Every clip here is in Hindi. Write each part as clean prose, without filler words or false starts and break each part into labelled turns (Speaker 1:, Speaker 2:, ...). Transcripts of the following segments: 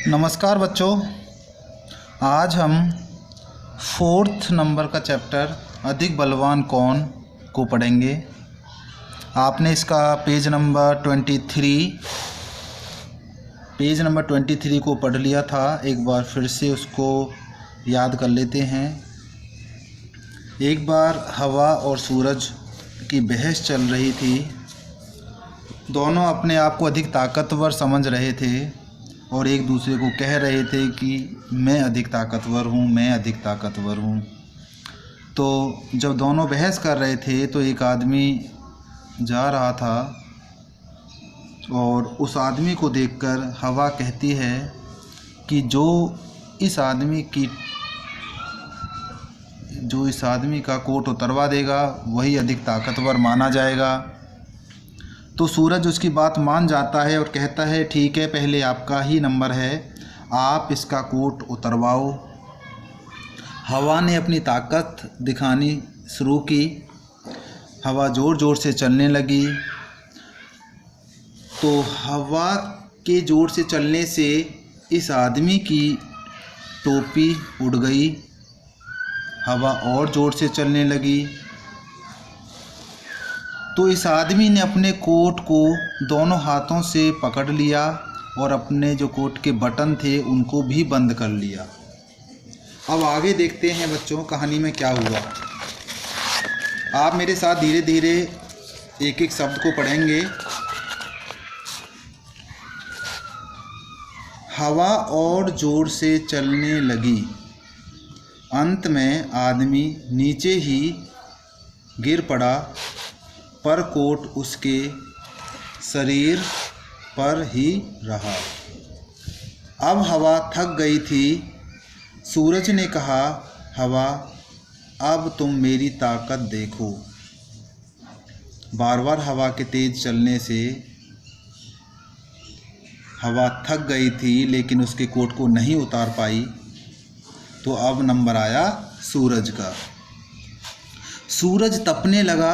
Speaker 1: नमस्कार बच्चों, आज हम 4th नंबर का चैप्टर अधिक बलवान कौन को पढ़ेंगे। आपने इसका पेज नंबर 23 को पढ़ लिया था। एक बार फिर से उसको याद कर लेते हैं। एक बार हवा और सूरज की बहस चल रही थी। दोनों अपने आप को अधिक ताकतवर समझ रहे थे और एक दूसरे को कह रहे थे कि मैं अधिक ताकतवर हूँ, मैं अधिक ताकतवर हूँ। तो जब दोनों बहस कर रहे थे तो एक आदमी जा रहा था और उस आदमी को देखकर हवा कहती है कि जो इस आदमी का कोट उतरवा देगा वही अधिक ताकतवर माना जाएगा। तो सूरज उसकी बात मान जाता है और कहता है ठीक है, पहले आपका ही नंबर है, आप इसका कोट उतरवाओ। हवा ने अपनी ताकत दिखानी शुरू की। हवा ज़ोर ज़ोर से चलने लगी। तो हवा के ज़ोर से चलने से इस आदमी की टोपी उड़ गई। हवा और ज़ोर से चलने लगी तो इस आदमी ने अपने कोट को दोनों हाथों से पकड़ लिया और अपने जो कोट के बटन थे उनको भी बंद कर लिया। अब आगे देखते हैं बच्चों कहानी में क्या हुआ। आप मेरे साथ धीरे धीरे एक एक शब्द को पढ़ेंगे। हवा और ज़ोर से चलने लगी। अंत में आदमी नीचे ही गिर पड़ा, पर कोट उसके शरीर पर ही रहा। अब हवा थक गई थी। सूरज ने कहा, हवा अब तुम मेरी ताकत देखो। बार बार हवा के तेज चलने से हवा थक गई थी लेकिन उसके कोट को नहीं उतार पाई। तो अब नंबर आया सूरज का। सूरज तपने लगा।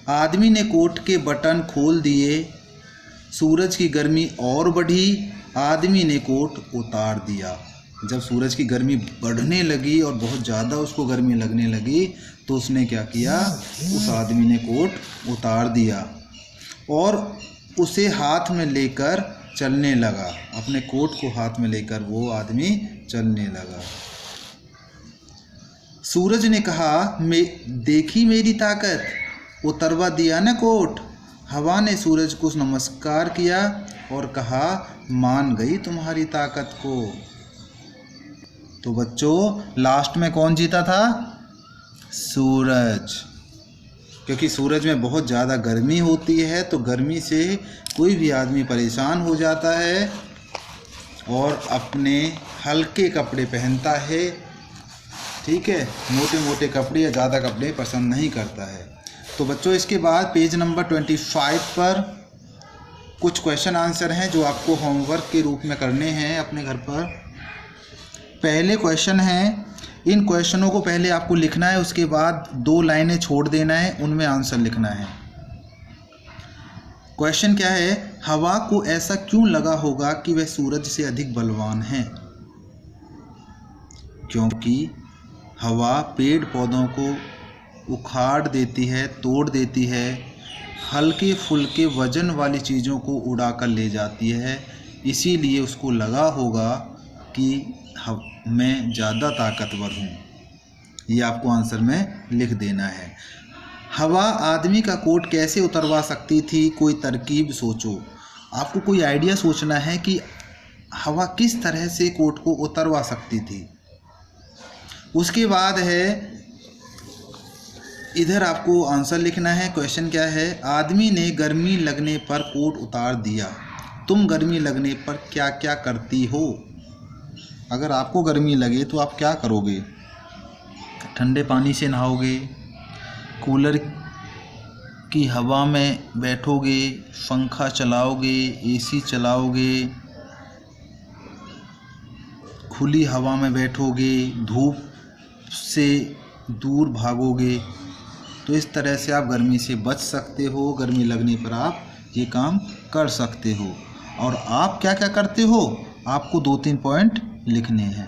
Speaker 1: आदमी ने कोट के बटन खोल दिए। सूरज की गर्मी और बढ़ी। आदमी ने कोट उतार दिया। जब सूरज की गर्मी बढ़ने लगी और बहुत ज़्यादा उसको गर्मी लगने लगी तो उसने क्या किया, उस आदमी ने कोट उतार दिया और उसे हाथ में लेकर चलने लगा। अपने कोट को हाथ में लेकर वो आदमी चलने लगा। सूरज ने कहा, देखी मेरी ताकत, उतरवा दिया ना कोट। हवा ने सूरज को नमस्कार किया और कहा, मान गई तुम्हारी ताकत को। तो बच्चों लास्ट में कौन जीता था? सूरज। क्योंकि सूरज में बहुत ज़्यादा गर्मी होती है तो गर्मी से कोई भी आदमी परेशान हो जाता है और अपने हल्के कपड़े पहनता है। ठीक है, मोटे मोटे कपड़े या ज़्यादा कपड़े पसंद नहीं करता है। तो बच्चों इसके बाद पेज नंबर 25 पर कुछ क्वेश्चन आंसर हैं जो आपको होमवर्क के रूप में करने हैं अपने घर पर। पहले क्वेश्चन हैं, इन क्वेश्चनों को पहले आपको लिखना है, उसके बाद 2 लाइनें छोड़ देना है, उनमें आंसर लिखना है। क्वेश्चन क्या है, हवा को ऐसा क्यों लगा होगा कि वह सूरज से अधिक बलवान है? क्योंकि हवा पेड़ पौधों को उखाड़ देती है, तोड़ देती है, हल्के फुल्के वजन वाली चीज़ों को उड़ा कर ले जाती है। इसीलिए उसको लगा होगा कि मैं ज़्यादा ताकतवर हूँ। ये आपको आंसर में लिख देना है। हवा आदमी का कोट कैसे उतरवा सकती थी? कोई तरकीब सोचो। आपको कोई आइडिया सोचना है कि हवा किस तरह से कोट को उतरवा सकती थी। उसके बाद है, इधर आपको आंसर लिखना है। क्वेश्चन क्या है, आदमी ने गर्मी लगने पर कोट उतार दिया। तुम गर्मी लगने पर क्या क्या करती हो? अगर आपको गर्मी लगे तो आप क्या करोगे? ठंडे पानी से नहाओगे, कूलर की हवा में बैठोगे, पंखा चलाओगे, एसी चलाओगे, खुली हवा में बैठोगे, धूप से दूर भागोगे। तो इस तरह से आप गर्मी से बच सकते हो। गर्मी लगने पर आप ये काम कर सकते हो। और आप क्या क्या करते हो? आपको 2-3 पॉइंट लिखने हैं।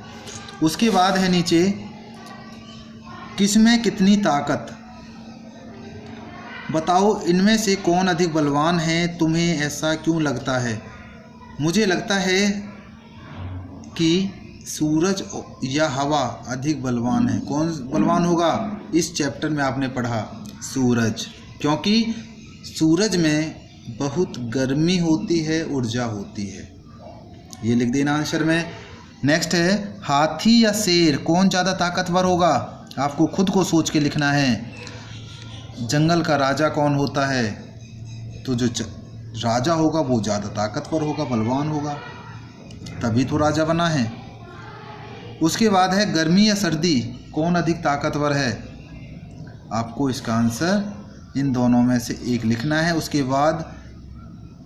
Speaker 1: उसके बाद है नीचे, किसमें कितनी ताकत, बताओ इनमें से कौन अधिक बलवान है, तुम्हें ऐसा क्यों लगता है। मुझे लगता है कि सूरज या हवा अधिक बलवान है। कौन बलवान होगा, इस चैप्टर में आपने पढ़ा सूरज, क्योंकि सूरज में बहुत गर्मी होती है, ऊर्जा होती है। ये लिख देना आंसर में। नेक्स्ट है, हाथी या शेर कौन ज़्यादा ताकतवर होगा, आपको खुद को सोच के लिखना है। जंगल का राजा कौन होता है, तो जो राजा होगा वो ज़्यादा ताकतवर होगा, बलवान होगा, तभी तो राजा बना है। उसके बाद है, गर्मी या सर्दी कौन अधिक ताकतवर है, आपको इसका आंसर इन दोनों में से एक लिखना है। उसके बाद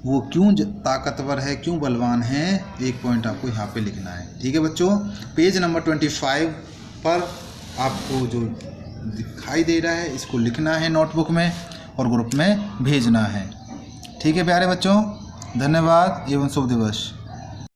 Speaker 1: वो क्यों ताकतवर है, क्यों बलवान है, एक पॉइंट आपको यहाँ पे लिखना है। ठीक है बच्चों, पेज नंबर 25 पर आपको जो दिखाई दे रहा है इसको लिखना है नोटबुक में और ग्रुप में भेजना है। ठीक है प्यारे बच्चों, धन्यवाद एवं शुभ दिवस।